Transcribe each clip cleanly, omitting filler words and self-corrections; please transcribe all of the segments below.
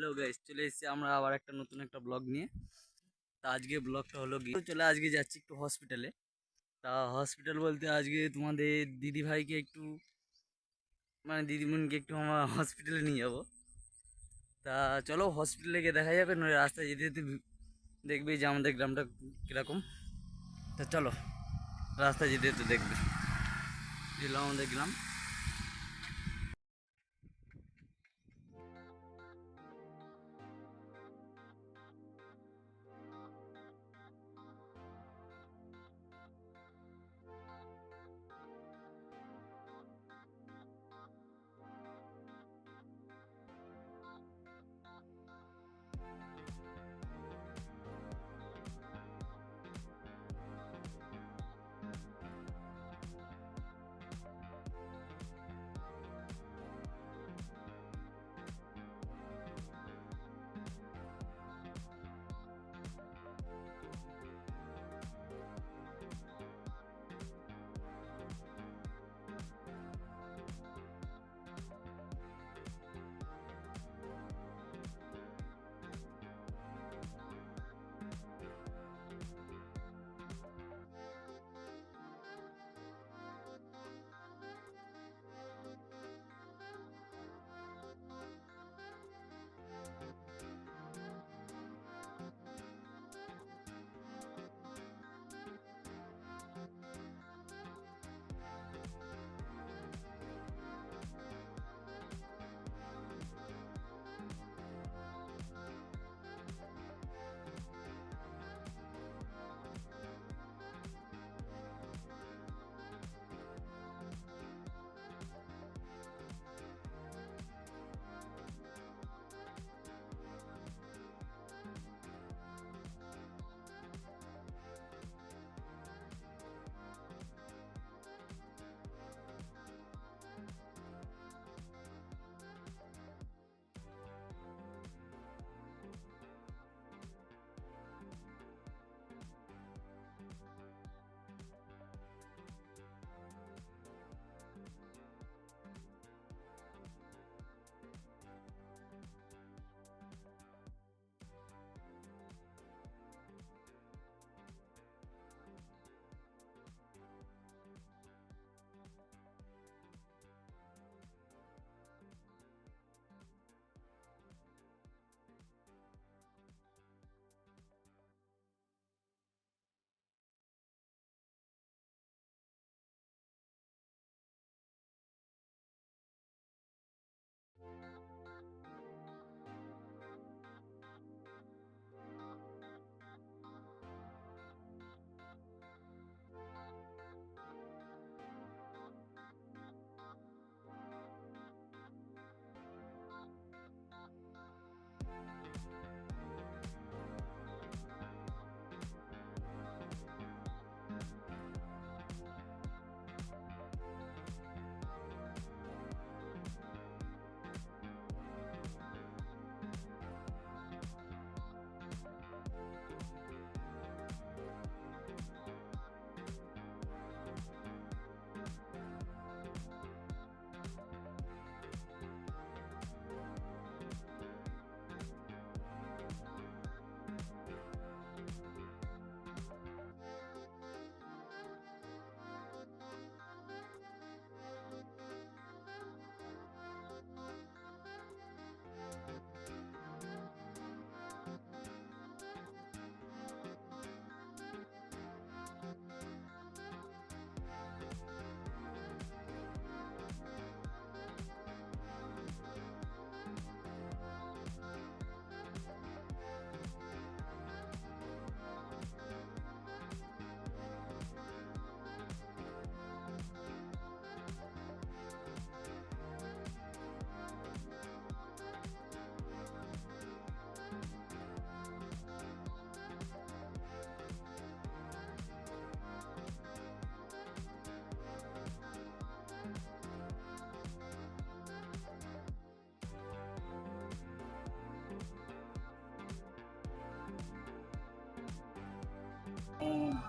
Hello guys, চলে এসেছি আমরা আবার একটা নতুন একটা ব্লগ নিয়ে। তা আজকে ব্লগটা হলো গিয়ে আজকে যাচ্ছি একটু হসপিটালে। তা হসপিটাল বলতে আজকে তোমাদের দিদি ভাইকে একটু মানে দিদিমণিকে একটু আমার হসপিটালে নিয়ে যাব। তা চলো হসপিটালে গিয়ে দেখা যাবে, নয় রাস্তায় যেতে যেতে দেখবে যে আমাদের গ্রামটা কীরকম। তা চলো রাস্তায় যেতে যেতে দেখবে এলো আমাদের গ্রাম।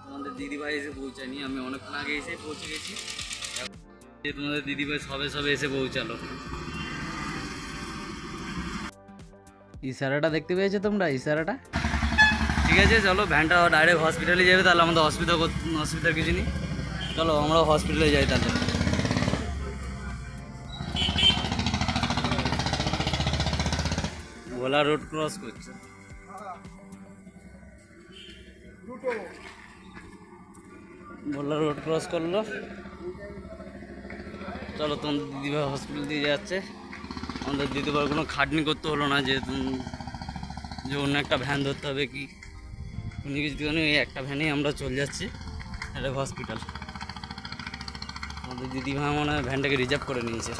তোমাদের দিদিভাই এসে পৌঁছায়নি, আমি অনেকক্ষণ আগে এসে পৌঁছে গেছি। তোমাদের দিদিভাই সবে সবে এসে পৌঁছালো। ইশারাটা দেখতে পেয়েছো তোমরা, ইশারাটা? ঠিক আছে, চলো ভ্যানটা ডাইরেক্ট হসপিটালে যাবে, তাহলে আমাদের অসুবিধার কিছু নেই। চলো আমরা হসপিটালে যাই তাহলে। ভোলা রোড ক্রস করছে, ভোলা রোড ক্রস করলো। চলো, তোমার দিদিভাই হসপিটাল দিয়ে যাচ্ছে। আমাদের দিদিভাই কোনো খাটনি করতে হলো না, যেহেতু যে অন্য একটা ভ্যান ধরতে হবে কি উনি কিছু এই একটা ভ্যানেই আমরা চলে যাচ্ছি এটা হসপিটাল। আমাদের দিদিভাই মনে হয় ভ্যানটাকে রিজার্ভ করে নিয়েছে।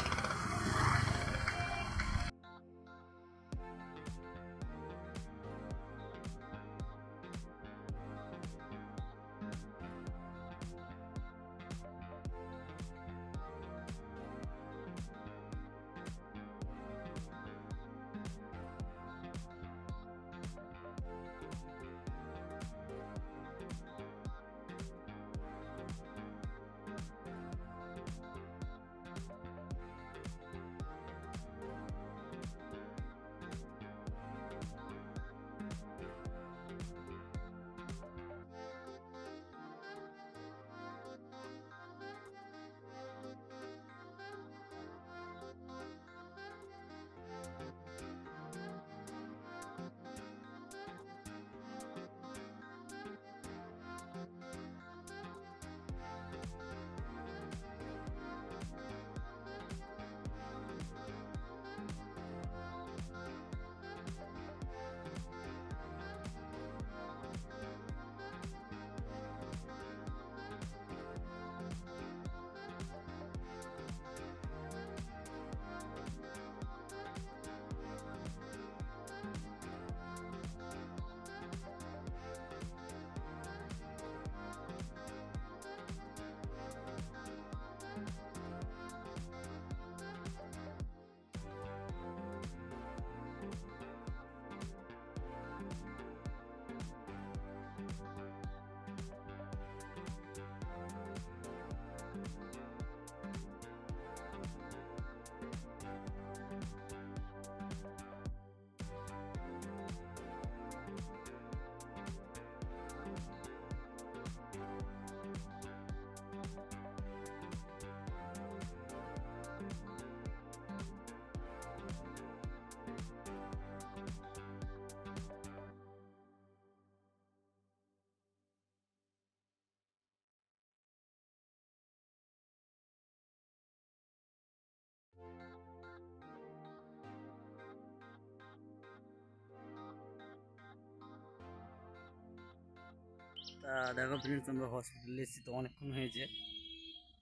তা দেখো ফ্রেন্ডস, আমরা হসপিটালে এসেছি তো অনেকক্ষণ হয়েছে।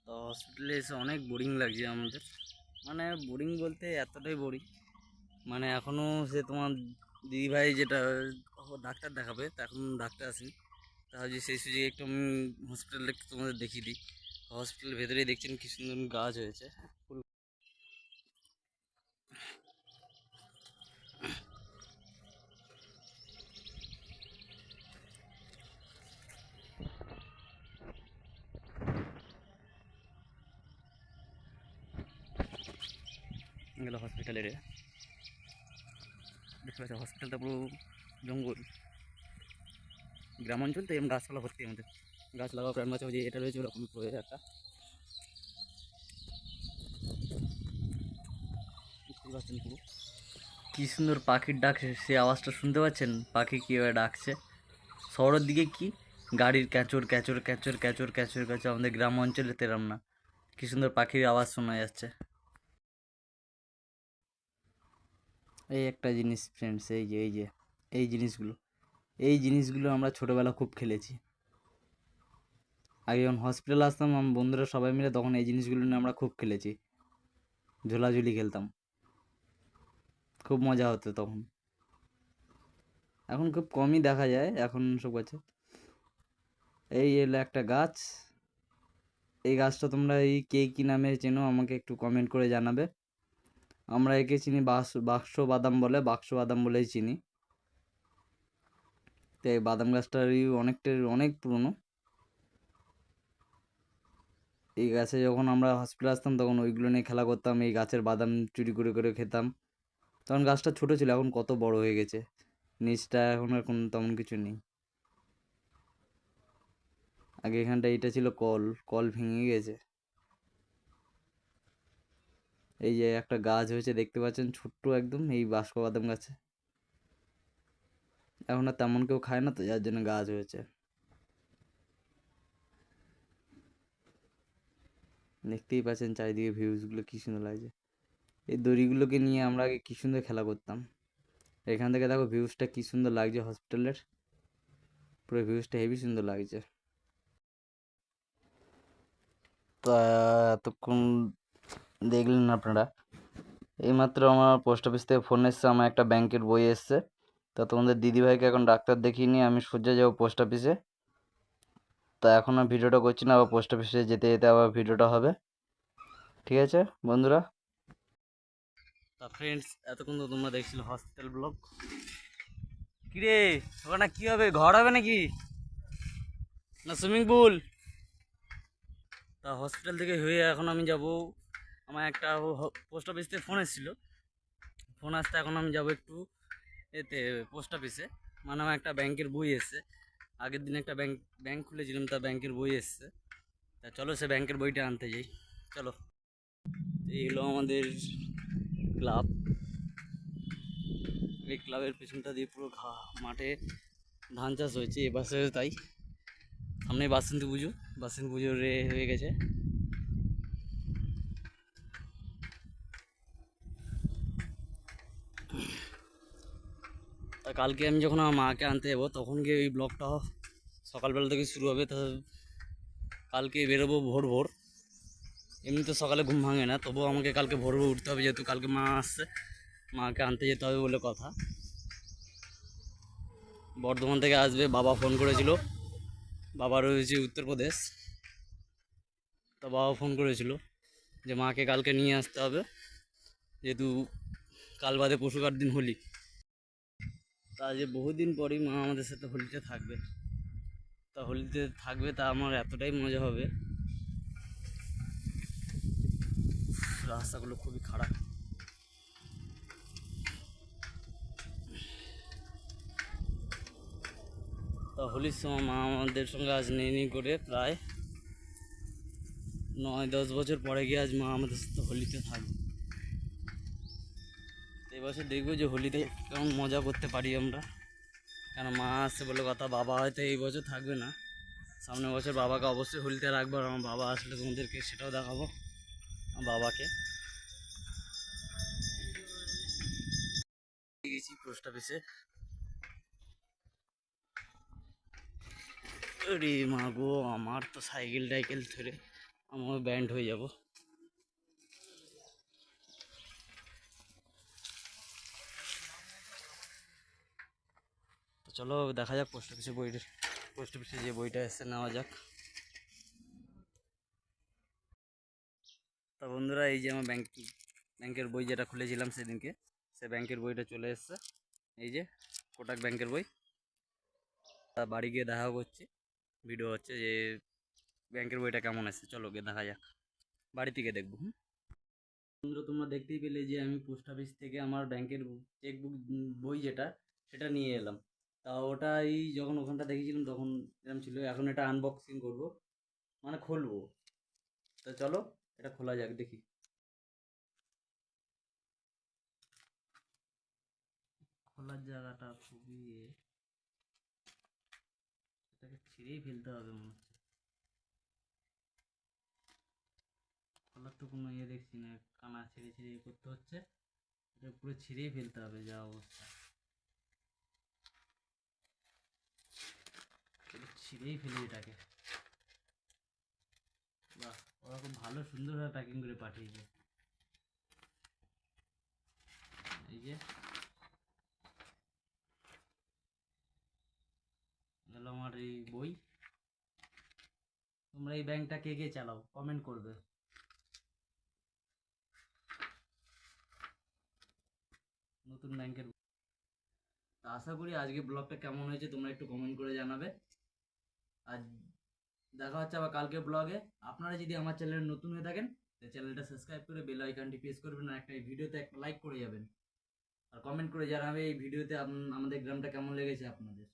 তো হসপিটালে এসে অনেক বোরিং লাগছে আমাদের, মানে বোরিং বলতে এতটাই বোরিং, মানে এখনও সে তোমার দিদিভাই যেটা ডাক্তার দেখাবে তা এখন ডাক্তার আসেনি। তা যে সেই সুযোগে একটু আমি হসপিটালটা একটু তোমাদের দেখিয়ে দিই। হসপিটালের ভেতরেই দেখছেন কি সুন্দর গাছ হয়েছে। এগুলো হসপিটালের, দেখতে পাচ্ছ হসপিটালটা পুরো জঙ্গল, গ্রাম অঞ্চল তো এরকম গাছপালা ভর্তি আমাদের। গাছ লাগাও প্রাণ বাঁচাও, যে এটা রয়েছে ওরকম রয়েছে একটা, দেখতে পাচ্ছেন পুরো কি সুন্দর পাখির ডাক, সে আওয়াজটা শুনতে পাচ্ছেন? পাখি কীভাবে ডাকছে। শহরের দিকে কি গাড়ির ক্যাচর ক্যাচর ক্যাচর ক্যাচর ক্যাচর ক্যাচর, আমাদের গ্রাম অঞ্চলে তেরাম না, কি সুন্দর পাখির আওয়াজ শোনা যাচ্ছে। এই একটা জিনিস ফ্রেন্ডস, এই যে এই জিনিসগুলো, এই জিনিসগুলো আমরা ছোটোবেলা খুব খেলেছি। আগে যখন হসপিটাল আসতাম আমার বন্ধুরা সবাই মিলে, তখন এই জিনিসগুলো নিয়ে আমরা খুব খেলেছি, ঝোলাঝুলি খেলতাম, খুব মজা হতো তখন। এখন খুব কমই দেখা যায় এখন সব গাছে। এই এলো একটা গাছ, এই গাছটা তোমরা এই কে কী নামে চেনো আমাকে একটু কমেন্ট করে জানাবে। আমরা একে চিনি বাক্স বাদাম বলে, বাক্স বাদাম বলেই চিনি। তো এই বাদাম গাছটারই অনেক পুরনো। এই গাছে যখন আমরা হসপিটালে আসতাম তখন ওইগুলো নিয়ে খেলা করতাম, এই গাছের বাদাম চুরি করে করে খেতাম। তখন গাছটা ছোট ছিল, এখন কত বড় হয়ে গেছে। নিচটা এখন আর কোনো তেমন কিছু নেই। আগে এখানটা এটা ছিল কল, কল ভেঙে গেছে। এই যে একটা গাছ হয়েছে দেখতে পাচ্ছেন, ছোট্ট একদম, এই বাস্ক বাদাম গাছে। এখন আর তেমন কেউ খায় না তো, যার জন্য গাছ হয়েছে। দেখতেই পাচ্ছেন চারিদিকে ভিউজগুলো কি সুন্দর লাগছে। এই দড়িগুলোকে নিয়ে আমরা আগে কি সুন্দর খেলা করতাম। এখান থেকে দেখো ভিউজটা কি সুন্দর লাগছে হসপিটালের, পুরো ভিউজটা হেভি সুন্দর লাগছে। তা এতক্ষণ দেখলেন আপনারা, এইমাত্র আমার পোস্ট অফিস থেকে ফোন এসছে, আমার একটা ব্যাংকের বই এসছে। তা তোমাদের দিদিভাইকে এখন ডাক্তার দেখিয়ে নিয়ে আমি সোজা যাবো পোস্ট অফিসে। তা এখন আর ভিডিওটা করছি না, আবার পোস্ট অফিসে যেতে যেতে আবার ভিডিওটা হবে। ঠিক আছে বন্ধুরা। তা ফ্রেন্ডস, এতক্ষণ তো তোমরা দেখছিল হসপিটাল ব্লগ। কিরে ওখানে কি হবে, ঘর হবে নাকি না সুইমিং পুল? তা হসপিটাল থেকে হয়ে এখন আমি যাব, আমার একটা পোস্ট অফিস থেকে ফোন এসেছিলো, ফোন আসতে এখন আমি যাব একটু এতে পোস্ট অফিসে। মানে আমার একটা ব্যাংকের বই এসছে, আগের দিন একটা ব্যাংক খুলেছিলাম, তা ব্যাংকের বই এসছে। তা চলো সে ব্যাংকের বইটা আনতে যাই, চলো। এইগুলো আমাদের ক্লাব, এই ক্লাবের পেছনটা দিয়ে পুরো মাঠে ধান চাষ হয়েছে এবছর, তাই সামনে বাসন্তী পুজো, বাসন্তী পুজো হয়ে গেছে। তা কালকে আমি যখন আমার মাকে আনতে যাবো তখন গিয়ে এই ব্লগটা সকালবেলা থেকে শুরু হবে। তা কালকে বেরোবো ভোর ভোর, এমনি তো সকালে ঘুম ভাঙে না, তবুও আমাকে কালকে ভোর ভোর উঠতে হবে, যেহেতু কালকে মা আসছে, মাকে আনতে যেতে হবে বলে কথা। বর্ধমান থেকে আসবে, বাবা ফোন করেছিল, বাবা রয়েছে উত্তরপ্রদেশ। তা বাবা ফোন করেছিল যে মাকে কালকে নিয়ে আসতে হবে, যেহেতু কাল বাদে পরশুকার দিন হোলি। তা যে বহুদিন পরই মা আমাদের সাথে হোলিতে থাকবে, তা হোলিতে থাকবে, তা আমার এতটাই মজা হবে। রাস্তাগুলো খুবই খারাপ। তা হোলির সময় মা আমাদের সঙ্গে আজ নেই করে প্রায় 9-10 বছর পরে গিয়ে আজ মা আমাদের সাথে হোলিতে থাকবে। এবছর দেখবো যে হোলিতে কেমন মজা করতে পারি আমরা, কেন মা আসছে বলে কথা। বাবা হয়তো এই বছর থাকবে না, সামনের বছর বাবাকে অবশ্যই হোলিতে রাখবো, আর আমার বাবা আসলে তোমাদেরকে সেটাও দেখাবো আমার বাবাকে। গেছি পোস্ট অফিসে, রে মা গো, আমার তো সাইকেল টাইকেল ধরে আমার ব্যান্ড হয়ে যাব। তো চলো দেখা যাক পোস্ট অফিসে পোস্ট অফিসে যে বইটা এসে নেওয়া যাক। তা বন্ধুরা, এই যে আমার ব্যাংকের বই যেটা খুলেছিলাম সেদিনকে, সে ব্যাংকের বইটা চলে এসছে। এই যে কোটাক ব্যাংকের বই। তা বাড়ি গিয়ে দেখা করছি, ভিডিও হচ্ছে যে ব্যাংকের বইটা কেমন এসছে, চলো গিয়ে দেখা যাক, বাড়ি থেকে দেখবো। বন্ধুরা, তোমরা দেখতেই পেলে যে আমি পোস্ট অফিস থেকে আমার ব্যাংকের চেকবুক বই যেটা, সেটা নিয়ে এলাম। তা ওটাই যখন ওখানটা দেখেছিলাম তখন এরকম ছিল, এখন এটা আনবক্সিং করব, মানে খুলবো। তো চলো এটা খোলা যাক, দেখি। খোলার জায়গাটা খুবই এটাকে ছিঁড়েই ফেলতে হবে মনে হচ্ছে, খোলার তো কোনো ইয়ে দেখছি না, কানা ছিঁড়ে ছিঁড়ে করতে হচ্ছে, এটা পুরো ছিঁড়েই ফেলতে হবে যা অবস্থা, ছিঁড়েই ফেলি এটাকে। বাহ, ওরা খুব ভালো সুন্দরভাবে প্যাকিং করে পাঠিয়েছে। এই যে গেল আমার এই বই। তোমরা এই ব্যাংকটা কে কে চালাও কমেন্ট করবে। নতুন ব্যাংকের। আশা করি আজকে ব্লগটা কেমন হয়েছে তোমরা একটু কমেন্ট করে জানাবে। আর দেখা হচ্ছে আবার কালকে ব্লগে। আপনারা যদি আমার চ্যানেলে নতুন হয়ে থাকেন, চ্যানেলটা সাবস্ক্রাইব করে বেল আইকনটি প্রেস করবেন, আর একটা ভিডিওতে একটা লাইক করে যাবেন। আর কমেন্ট করে জানাবে এই ভিডিওতে আমাদের গ্রামটা কেমন লেগেছে আপনাদের।